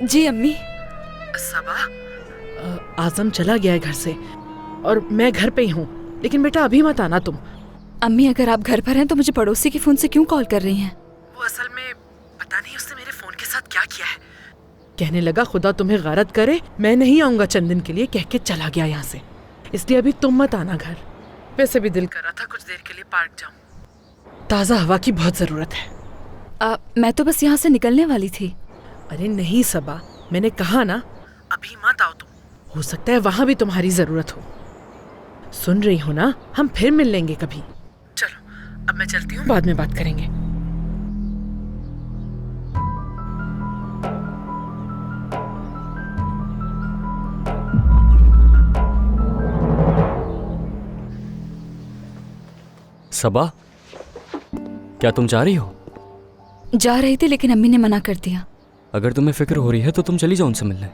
जी अम्मी। सबा, आजम चला गया है घर से और मैं घर पे ही हूँ, लेकिन बेटा अभी मत आना तुम। अम्मी अगर आप घर पर हैं तो मुझे पड़ोसी के फोन से क्यों कॉल कर रही हैं? वो असल में पता नहीं उसने मेरे फोन के साथ क्या किया है। कहने लगा खुदा तुम्हें गारत करे, मैं नहीं आऊंगा चंद दिन के लिए, कह के चला गया यहाँ से। इसलिए अभी तुम मत आना घर। वैसे भी दिल कर रहा था कुछ देर के लिए पार्क जाऊं, ताज़ा हवा की बहुत ज़रूरत है। मैं तो बस यहाँ से निकलने वाली थी। अरे नहीं सबा, मैंने कहा ना अभी मत आओ तुम, हो सकता है वहां भी तुम्हारी जरूरत हो। सुन रही हो ना, हम फिर मिल लेंगे कभी। चलो अब मैं चलती हूँ, बाद में बात करेंगे। सबा, क्या तुम जा रही हो? जा रही थी लेकिन अम्मी ने मना कर दिया। अगर तुम्हें फिक्र हो रही है तो तुम चली जाओ उनसे मिलने।